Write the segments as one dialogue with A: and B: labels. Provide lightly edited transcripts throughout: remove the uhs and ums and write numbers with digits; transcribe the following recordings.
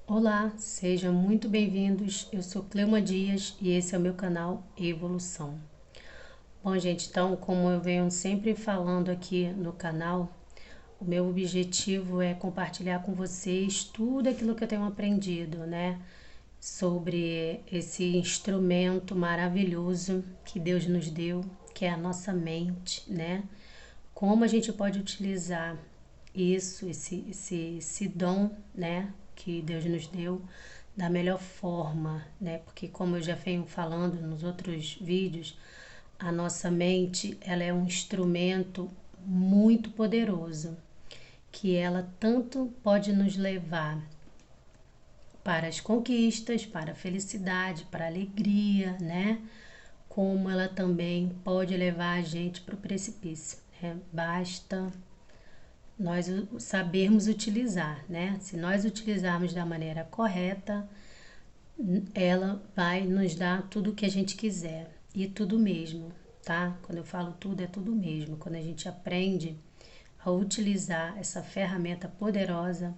A: Olá, sejam muito bem-vindos. Eu sou Cleuma Dias e esse é o meu canal Evolução. Bom, gente, então, como eu venho sempre falando aqui no canal, o meu objetivo é compartilhar com vocês tudo aquilo que eu tenho aprendido, né? Sobre esse instrumento maravilhoso que Deus nos deu, que é a nossa mente, né? Como a gente pode utilizar isso, esse dom, né, que Deus nos deu da melhor forma, né? Porque como eu já venho falando nos outros vídeos, a nossa mente, ela é um instrumento muito poderoso, que ela tanto pode nos levar para as conquistas, para a felicidade, para a alegria, né? Como ela também pode levar a gente para o precipício, né? Basta nós sabermos utilizar, né? Se nós utilizarmos da maneira correta, ela vai nos dar tudo o que a gente quiser e tudo mesmo, tá? Quando eu falo tudo, é tudo mesmo. Quando a gente aprende a utilizar essa ferramenta poderosa,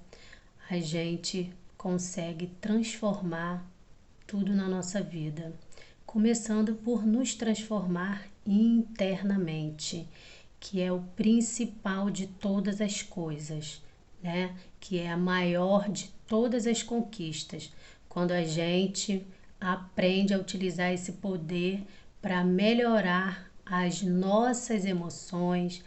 A: a gente consegue transformar tudo na nossa vida, começando por nos transformar internamente, que é o principal de todas as coisas, né? Que é a maior de todas as conquistas. Quando a gente aprende a utilizar esse poder para melhorar as nossas emoções,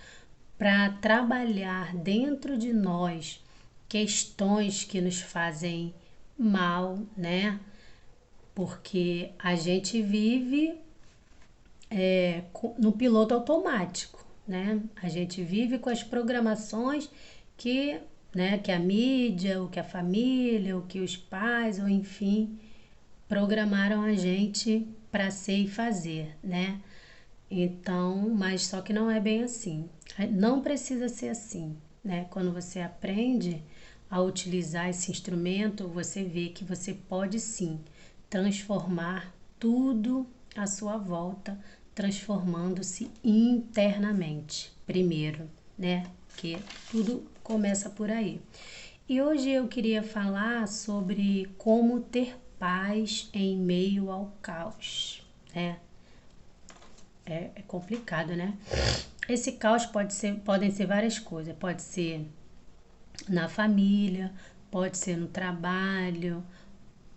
A: para trabalhar dentro de nós questões que nos fazem mal, né? Porque a gente vive no piloto automático, né? A gente vive com as programações que, né, que a mídia, o que a família, o que os pais, ou enfim, programaram a gente para ser e fazer, né? Então, mas só que não é bem assim. Não precisa ser assim, né? Quando você aprende a utilizar esse instrumento, você vê que você pode sim transformar tudo à sua volta, transformando-se internamente, primeiro, né? Porque tudo começa por aí. E hoje eu queria falar sobre como ter paz em meio ao caos, né? É complicado, né? Esse caos podem ser várias coisas. Pode ser na família, pode ser no trabalho,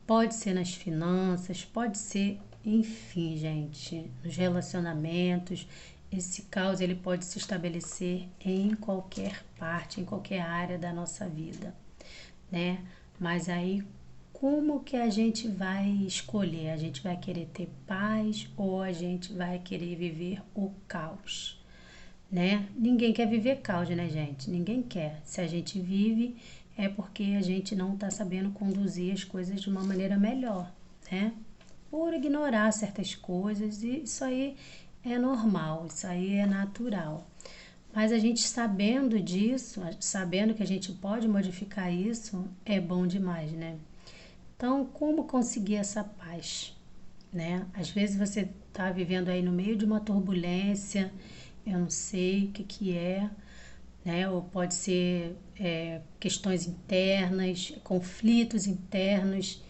A: pode ser nas finanças, pode ser, enfim, gente, nos relacionamentos. Esse caos ele pode se estabelecer em qualquer parte, em qualquer área da nossa vida, né? Mas aí como que a gente vai escolher? A gente vai querer ter paz ou a gente vai querer viver o caos, né? Ninguém quer viver caos, né, gente? Ninguém quer. Se a gente vive, é porque a gente não está sabendo conduzir as coisas de uma maneira melhor, né? Por ignorar certas coisas, e isso aí é normal, isso aí é natural. Mas a gente sabendo disso, sabendo que a gente pode modificar isso, é bom demais, né? Então, como conseguir essa paz, né? Às vezes você está vivendo aí no meio de uma turbulência, eu não sei o que que é, né? Ou pode ser questões internas, conflitos internos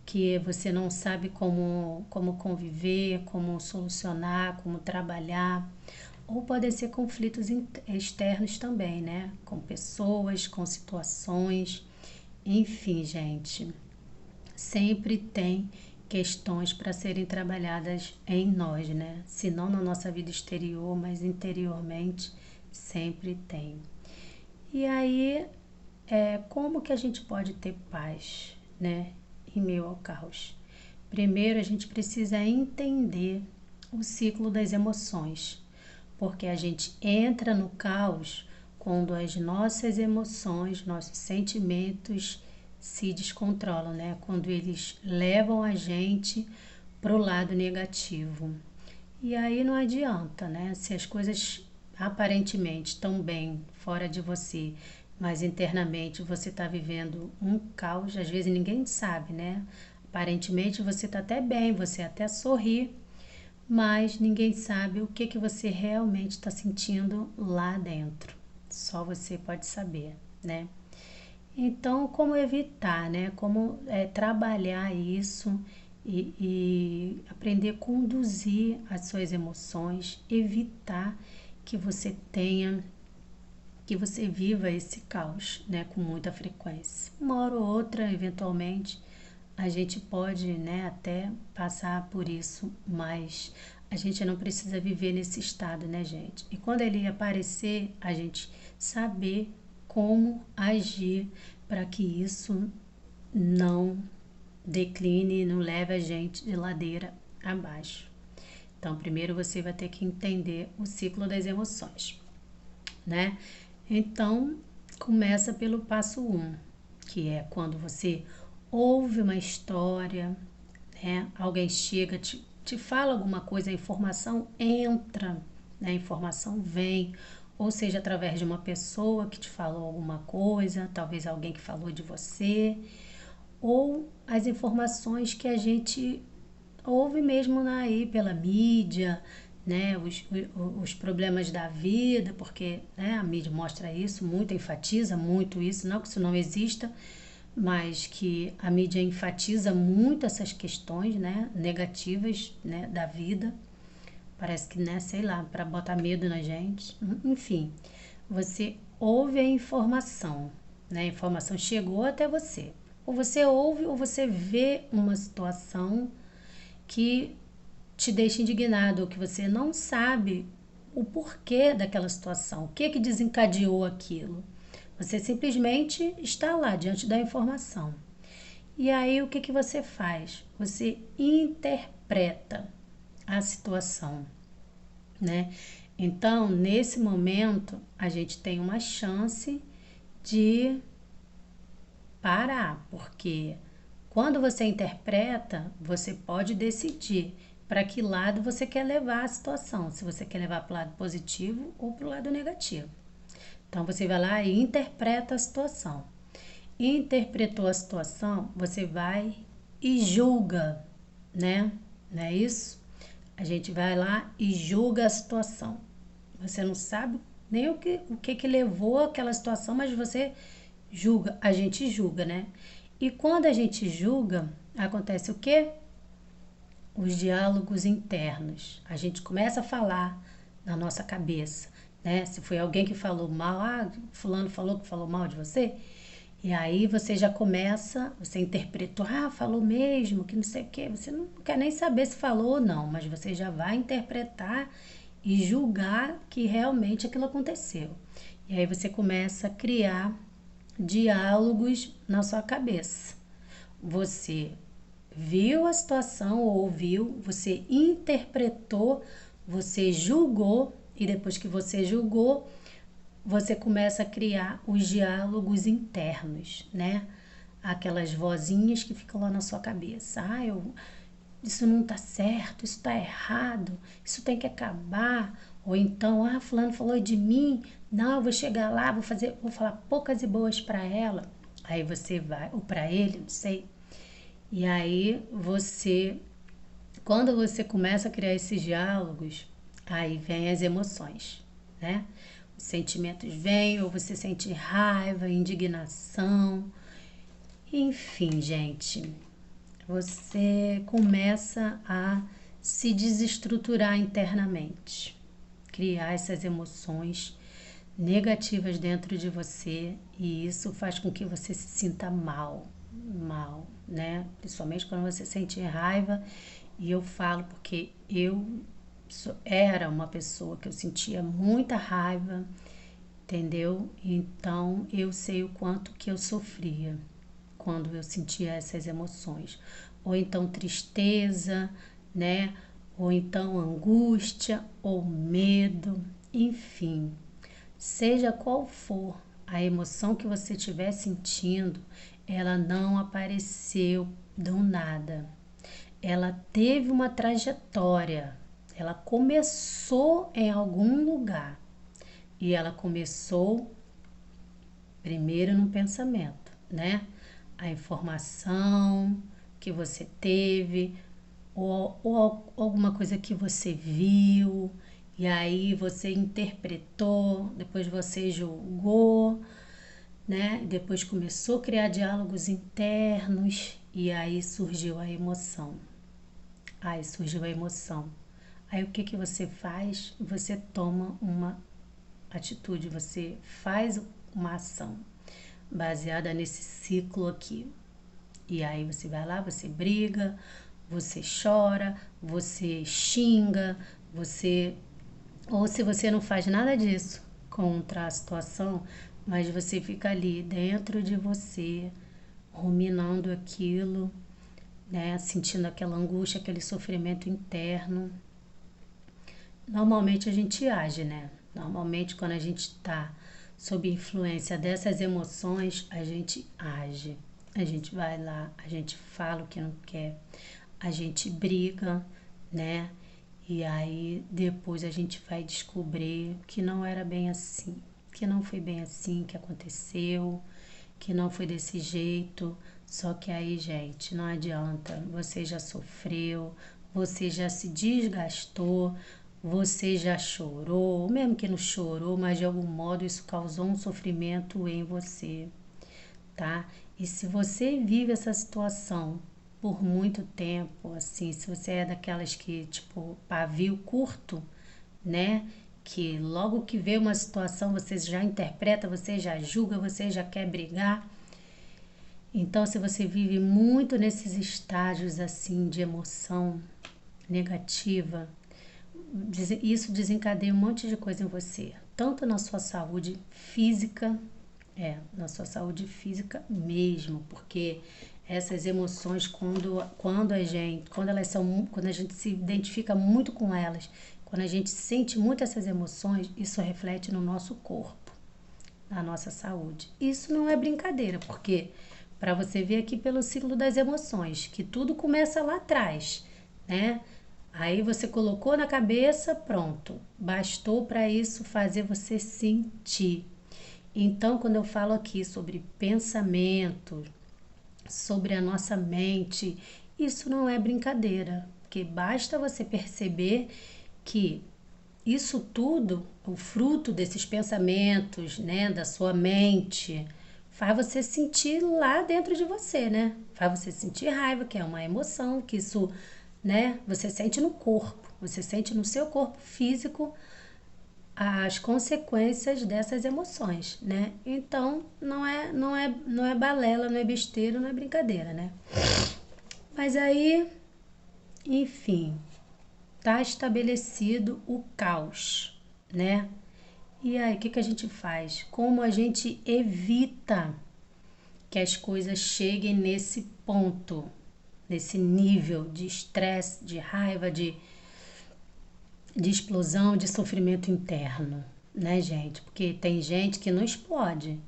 A: que você não sabe como conviver, como solucionar, como trabalhar. Ou podem ser conflitos externos também, né? Com pessoas, com situações. Enfim, gente, sempre tem questões para serem trabalhadas em nós, né? Se não na nossa vida exterior, mas interiormente sempre tem. E aí, como que a gente pode ter paz, né? Em meio ao caos? Primeiro, a gente precisa entender o ciclo das emoções, porque a gente entra no caos quando as nossas emoções, nossos sentimentos se descontrolam, né? Quando eles levam a gente pro lado negativo. E aí não adianta, né? Se as coisas aparentemente estão bem fora de você, mas internamente você está vivendo um caos, às vezes ninguém sabe, né? Aparentemente você está até bem, você até sorri, mas ninguém sabe o que você realmente está sentindo lá dentro. Só você pode saber, né? Então, como evitar, né? Como trabalhar isso e aprender a conduzir as suas emoções, evitar que você tenha, que você viva esse caos, né? Com muita frequência. Uma hora ou outra, eventualmente, a gente pode, né? Até passar por isso, mas a gente não precisa viver nesse estado, né, gente? E quando ele aparecer, a gente saber como agir para que isso não decline, não leve a gente de ladeira abaixo. Então, primeiro você vai ter que entender o ciclo das emoções, né? Então, começa pelo passo 1, que é quando você ouve uma história, né? Alguém chega, te fala alguma coisa, a informação entra, né? A informação vem, ou seja, através de uma pessoa que te falou alguma coisa, talvez alguém que falou de você, ou as informações que a gente ouve mesmo aí pela mídia, né, os problemas da vida, porque né, a mídia mostra isso muito, enfatiza muito isso, não que isso não exista, mas que a mídia enfatiza muito essas questões, né, negativas, né, da vida. Parece que, né, sei lá, para botar medo na gente. Enfim, você ouve a informação, né? A informação chegou até você. Ou você ouve ou você vê uma situação que te deixa indignado, ou que você não sabe o porquê daquela situação, o que desencadeou aquilo. Você simplesmente está lá diante da informação. E aí o que você faz? Você interpreta a situação, né? Então, nesse momento, a gente tem uma chance de parar, porque quando você interpreta, você pode decidir para que lado você quer levar a situação, se você quer levar para o lado positivo ou para o lado negativo. Então, você vai lá e interpreta a situação. Interpretou a situação, você vai e julga, né? Não é isso? A gente vai lá e julga a situação. Você não sabe nem o que levou aquela situação, mas você julga, a gente julga, né? E quando a gente julga, acontece o quê? Os diálogos internos. A gente começa a falar na nossa cabeça, né? Se foi alguém que falou mal, fulano falou que falou mal de você, e aí você já começa, você interpretou, falou mesmo, que não sei o quê. Você não quer nem saber se falou ou não, mas você já vai interpretar e julgar que realmente aquilo aconteceu. E aí você começa a criar diálogos na sua cabeça. Você viu a situação, ouviu, você interpretou, você julgou, e depois que você julgou, você começa a criar os diálogos internos, né? Aquelas vozinhas que ficam lá na sua cabeça. Isso não tá certo, isso tá errado, isso tem que acabar. Ou então, fulano falou de mim, não, eu vou chegar lá, vou falar poucas e boas para ela. Aí você vai, ou para ele, não sei. E aí quando você começa a criar esses diálogos, aí vem as emoções, né? Os sentimentos vêm, ou você sente raiva, indignação, enfim, gente, você começa a se desestruturar internamente, criar essas emoções negativas dentro de você, e isso faz com que você se sinta mal, né? Principalmente quando você sente raiva, e eu falo porque era uma pessoa que eu sentia muita raiva, entendeu? Então eu sei o quanto que eu sofria quando eu sentia essas emoções, ou então tristeza, né? Ou então angústia, ou medo, enfim, seja qual for a emoção que você estiver sentindo, ela não apareceu do nada. Ela teve uma trajetória, ela começou em algum lugar e ela começou primeiro no pensamento, né? A informação que você teve, ou alguma coisa que você viu, e aí você interpretou, depois você julgou, né? Depois começou a criar diálogos internos e aí surgiu a emoção. Aí surgiu a emoção. Aí o que que você faz? Você toma uma atitude, você faz uma ação baseada nesse ciclo aqui. E aí você vai lá, você briga, você chora, você xinga, você. Ou se você não faz nada disso contra a situação, mas você fica ali dentro de você, ruminando aquilo, né? Sentindo aquela angústia, aquele sofrimento interno. Normalmente a gente age, né? Normalmente quando a gente está sob influência dessas emoções, a gente age. A gente vai lá, a gente fala o que não quer, a gente briga, né? E aí depois a gente vai descobrir que não era bem assim, que não foi bem assim que aconteceu, que não foi desse jeito. Só que aí, gente, não adianta. Você já sofreu, você já se desgastou, você já chorou, mesmo que não chorou, mas de algum modo isso causou um sofrimento em você, tá? E se você vive essa situação por muito tempo, assim, se você é daquelas que, tipo, pavio curto, né? Que logo que vê uma situação você já interpreta, você já julga, você já quer brigar. Então, se você vive muito nesses estágios assim de emoção negativa, isso desencadeia um monte de coisa em você, tanto na sua saúde física, na sua saúde física mesmo, porque essas emoções quando a gente se identifica muito com elas, quando a gente sente muito essas emoções, isso reflete no nosso corpo, na nossa saúde. Isso não é brincadeira, porque para você ver aqui pelo ciclo das emoções, que tudo começa lá atrás, né? Aí você colocou na cabeça, pronto. Bastou para isso fazer você sentir. Então, quando eu falo aqui sobre pensamento, sobre a nossa mente, isso não é brincadeira, porque basta você perceber que isso tudo, o fruto desses pensamentos, né, da sua mente, faz você sentir lá dentro de você, né? Faz você sentir raiva, que é uma emoção, que isso, né, você sente no corpo, você sente no seu corpo físico as consequências dessas emoções, né? Então, não é balela, não é besteira, não é brincadeira, né? Mas aí, enfim, tá estabelecido o caos, né? E aí, o que a gente faz? Como a gente evita que as coisas cheguem nesse ponto, nesse nível de estresse, de raiva, de explosão, de sofrimento interno, né, gente? Porque tem gente que não explode,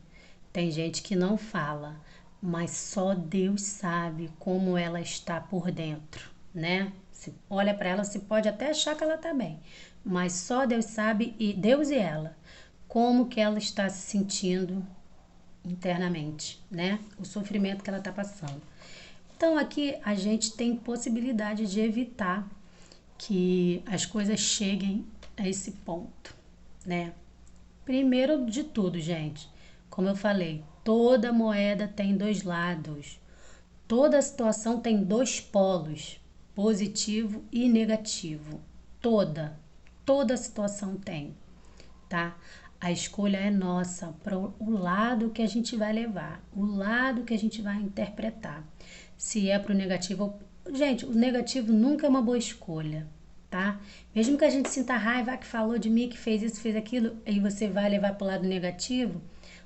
A: tem gente que não fala, mas só Deus sabe como ela está por dentro, né? Se olha para ela, você pode até achar que ela tá bem, mas só Deus sabe, e Deus e ela, como que ela está se sentindo internamente, né? O sofrimento que ela está passando. Então aqui a gente tem possibilidade de evitar que as coisas cheguem a esse ponto, né? Primeiro de tudo, gente, como eu falei, toda moeda tem dois lados. Toda situação tem dois polos, positivo e negativo. Toda situação tem, tá? A escolha é nossa para o lado que a gente vai levar, o lado que a gente vai interpretar. Se é para o negativo, gente, o negativo nunca é uma boa escolha, tá? Mesmo que a gente sinta raiva, que falou de mim, que fez isso, fez aquilo, e você vai levar para o lado negativo,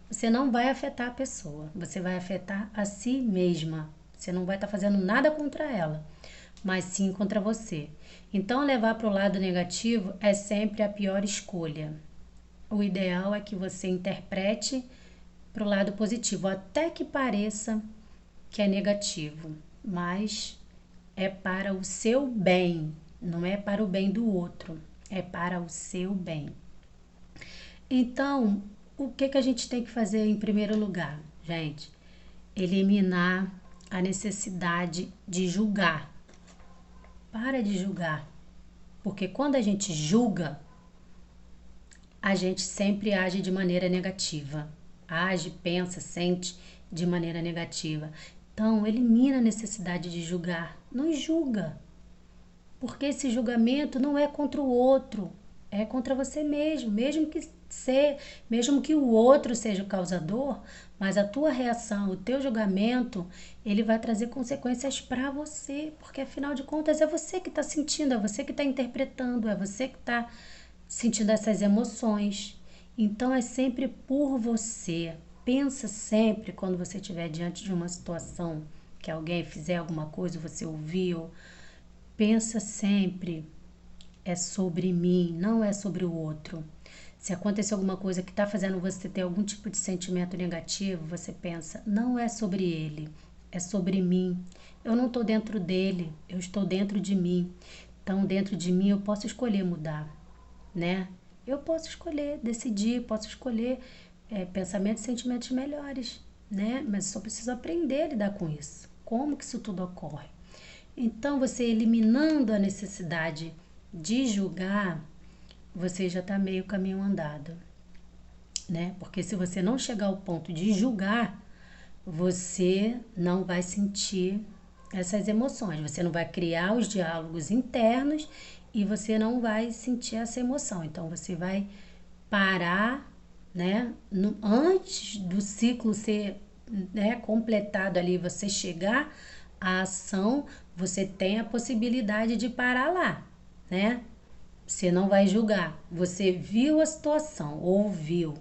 A: você não vai afetar a pessoa, você vai afetar a si mesma. Você não vai estar fazendo nada contra ela, mas sim contra você. Então, levar para o lado negativo é sempre a pior escolha. O ideal é que você interprete para o lado positivo, até que pareça que é negativo, mas é para o seu bem, não é para o bem do outro, é para o seu bem. Então, o que a gente tem que fazer em primeiro lugar, gente? Eliminar a necessidade de julgar. Para de julgar, porque quando a gente julga, a gente sempre age de maneira negativa. age, pensa, sente de maneira negativa. Então, elimina a necessidade de julgar. Não julga, porque esse julgamento não é contra o outro, é contra você mesmo, mesmo que o outro seja o causador, mas a tua reação, o teu julgamento, ele vai trazer consequências para você, porque afinal de contas é você que está sentindo, é você que está interpretando, é você que está sentindo essas emoções. Então é sempre por você. Pensa sempre quando você estiver diante de uma situação que alguém fizer alguma coisa, você ouviu, pensa sempre, é sobre mim, não é sobre o outro. Se acontecer alguma coisa que está fazendo você ter algum tipo de sentimento negativo, você pensa, não é sobre ele, é sobre mim. Eu não estou dentro dele, eu estou dentro de mim. Então, dentro de mim, eu posso escolher mudar, né? Eu posso escolher, decidir, posso escolher pensamentos e sentimentos melhores, né? Mas só preciso aprender a lidar com isso. Como que isso tudo ocorre? Então, você eliminando a necessidade de julgar, você já está meio caminho andado, né? Porque se você não chegar ao ponto de julgar, você não vai sentir essas emoções, você não vai criar os diálogos internos e você não vai sentir essa emoção. Então, você vai parar, né? Antes do ciclo ser, né, completado ali, você chegar à ação, você tem a possibilidade de parar lá, né? Você não vai julgar. Você viu a situação, ouviu,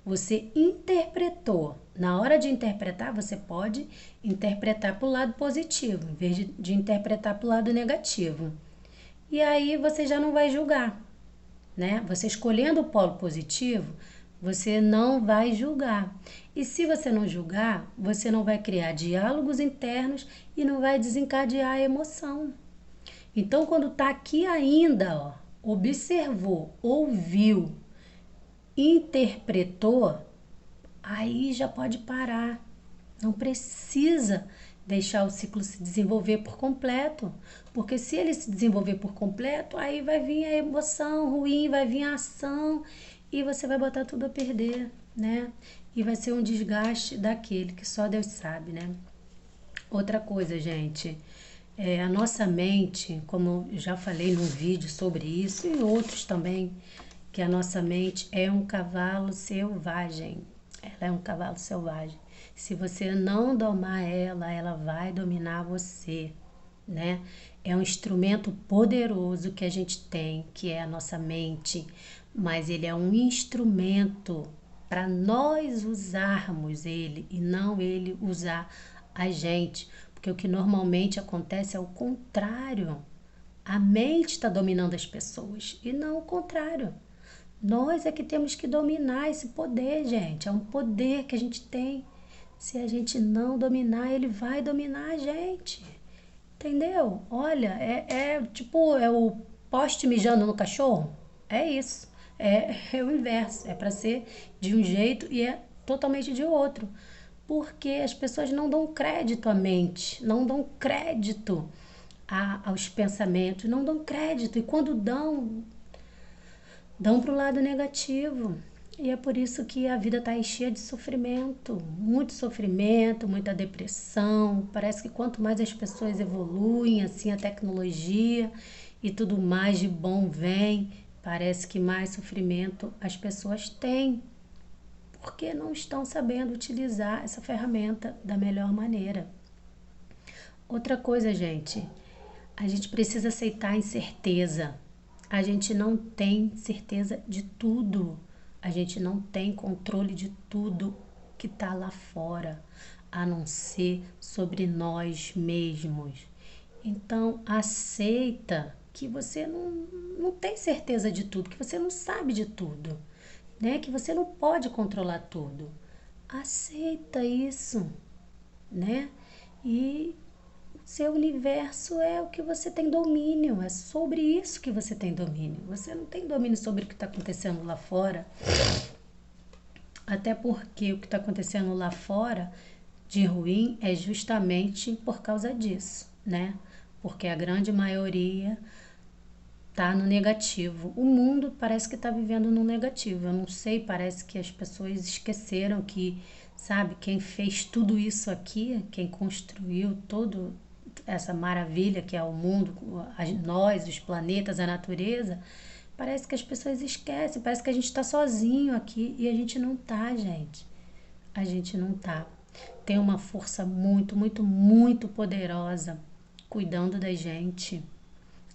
A: você interpretou. Na hora de interpretar, você pode interpretar para o lado positivo, em vez de interpretar para o lado negativo. E aí você já não vai julgar, né? Você escolhendo o polo positivo, você não vai julgar. E se você não julgar, você não vai criar diálogos internos e não vai desencadear a emoção. Então, quando tá aqui ainda, ó, observou, ouviu, interpretou, aí já pode parar. Não precisa deixar o ciclo se desenvolver por completo, porque se ele se desenvolver por completo, aí vai vir a emoção ruim, vai vir a ação e você vai botar tudo a perder, né? E vai ser um desgaste daquele que só Deus sabe, né? Outra coisa, gente, a nossa mente, como eu já falei num vídeo sobre isso e outros também, que a nossa mente é um cavalo selvagem. Ela é um cavalo selvagem. Se você não domar ela, ela vai dominar você, né? É um instrumento poderoso que a gente tem, que é a nossa mente, mas ele é um instrumento para nós usarmos ele e não ele usar a gente, porque o que normalmente acontece é o contrário. A mente está dominando as pessoas e não o contrário. Nós é que temos que dominar esse poder, gente. É um poder que a gente tem. Se a gente não dominar, ele vai dominar a gente. Entendeu? Olha, tipo, é o poste mijando no cachorro. É isso. É o inverso. É para ser de um jeito e é totalmente de outro. Porque as pessoas não dão crédito à mente, não dão crédito aos pensamentos, não dão crédito. E quando dão para o lado negativo. E é por isso que a vida está cheia de sofrimento, muita depressão. Parece que quanto mais as pessoas evoluem, assim, a tecnologia e tudo mais de bom vem, parece que mais sofrimento as pessoas têm, porque não estão sabendo utilizar essa ferramenta da melhor maneira. Outra coisa, gente, a gente precisa aceitar a incerteza. A gente não tem certeza de tudo. A gente não tem controle de tudo que está lá fora, a não ser sobre nós mesmos. Então, aceita que você não tem certeza de tudo, que você não sabe de tudo, né? Que você não pode controlar tudo. Aceita isso, né? E seu universo é o que você tem domínio, é sobre isso que você tem domínio. Você não tem domínio sobre o que está acontecendo lá fora, até porque o que está acontecendo lá fora de ruim é justamente por causa disso, né? Porque a grande maioria tá no negativo. O mundo parece que tá vivendo no negativo. Eu não sei, parece que as pessoas esqueceram que, sabe, quem fez tudo isso aqui, quem construiu todo essa maravilha que é o mundo, nós, os planetas, a natureza, parece que as pessoas esquecem, parece que a gente está sozinho aqui e a gente não tá, gente. A gente não tá. Tem uma força muito, muito, muito poderosa cuidando da gente.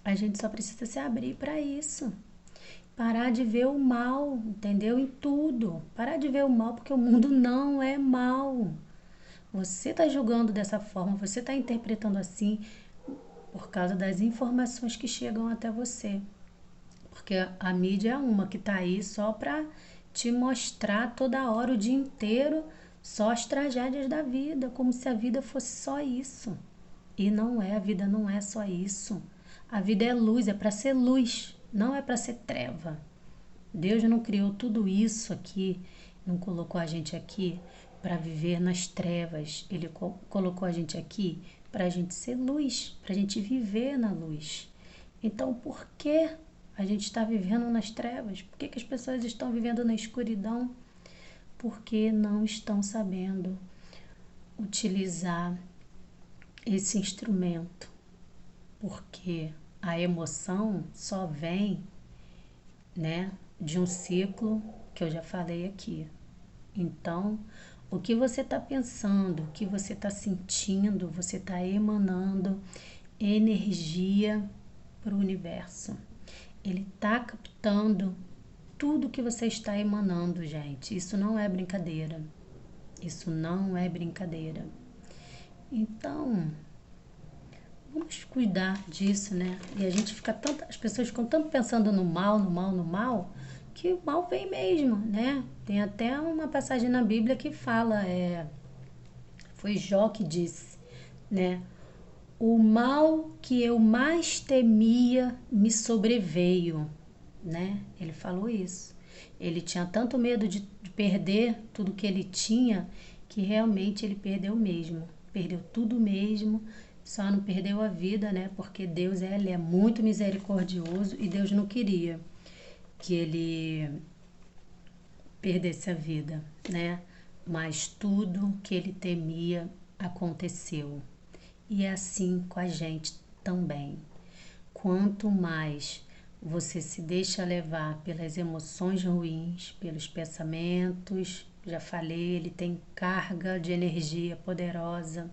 A: A gente só precisa se abrir para isso. Parar de ver o mal, entendeu? Em tudo. Parar de ver o mal, porque o mundo não é mal. Você está julgando dessa forma, você está interpretando assim por causa das informações que chegam até você. Porque a mídia é uma que está aí só para te mostrar toda hora, o dia inteiro, só as tragédias da vida, como se a vida fosse só isso. E não é, a vida não é só isso. A vida é luz, é para ser luz, não é para ser treva. Deus não criou tudo isso aqui, não colocou a gente aqui para viver nas trevas. Ele colocou a gente aqui para a gente ser luz, para a gente viver na luz. Então, por que a gente está vivendo nas trevas? Por que as pessoas estão vivendo na escuridão? Porque não estão sabendo utilizar esse instrumento. Porque a emoção só vem, né, de um ciclo que eu já falei aqui. Então, o que você está pensando, o que você está sentindo, você está emanando energia para o universo. Ele está captando tudo que você está emanando, gente. Isso não é brincadeira. Isso não é brincadeira. Então, vamos cuidar disso, né? E a gente fica tanto, as pessoas ficam tanto pensando no mal, no mal, no mal, que o mal vem mesmo, né? Tem até uma passagem na Bíblia que fala, foi Jó que disse, né? O mal que eu mais temia me sobreveio, né? Ele falou isso. Ele tinha tanto medo de perder tudo que ele tinha que realmente ele perdeu mesmo. Perdeu tudo mesmo, só não perdeu a vida, né? Porque Deus ele é muito misericordioso e Deus não queria que ele perdesse a vida, né? Mas tudo que ele temia aconteceu. E é assim com a gente também. Quanto mais você se deixa levar pelas emoções ruins, pelos pensamentos, já falei, ele tem carga de energia poderosa.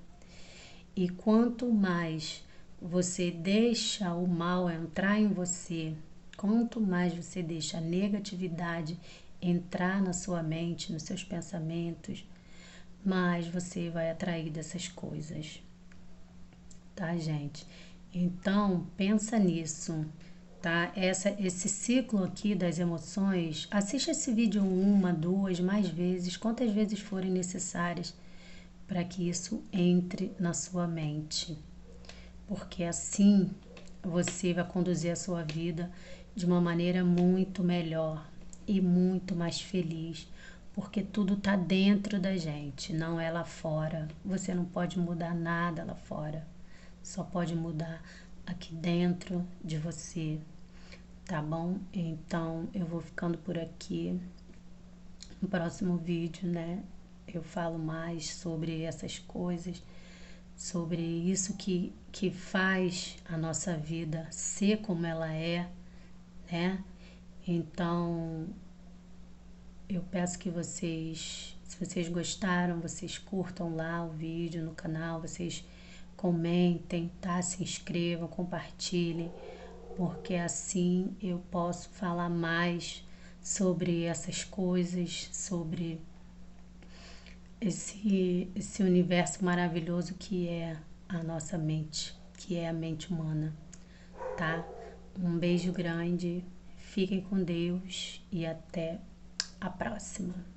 A: E quanto mais você deixa o mal entrar em você, quanto mais você deixa a negatividade entrar na sua mente, nos seus pensamentos, mais você vai atrair dessas coisas. Tá, gente? Então, pensa nisso, tá? Esse ciclo aqui das emoções, assista esse vídeo uma, duas, mais vezes, quantas vezes forem necessárias para que isso entre na sua mente. Porque assim você vai conduzir a sua vida de uma maneira muito melhor e muito mais feliz, porque tudo tá dentro da gente, não é lá fora. Você não pode mudar nada lá fora. Só pode mudar aqui dentro de você, tá bom? Então eu vou ficando por aqui. No próximo vídeo, né, eu falo mais sobre essas coisas, sobre isso que faz a nossa vida ser como ela é, né? Então eu peço que vocês, se vocês gostaram, vocês curtam lá o vídeo no canal, vocês comentem, tá? Se inscrevam, compartilhem, porque assim eu posso falar mais sobre essas coisas, sobre esse universo maravilhoso que é a nossa mente, que é a mente humana, tá? Um beijo grande, fiquem com Deus e até a próxima.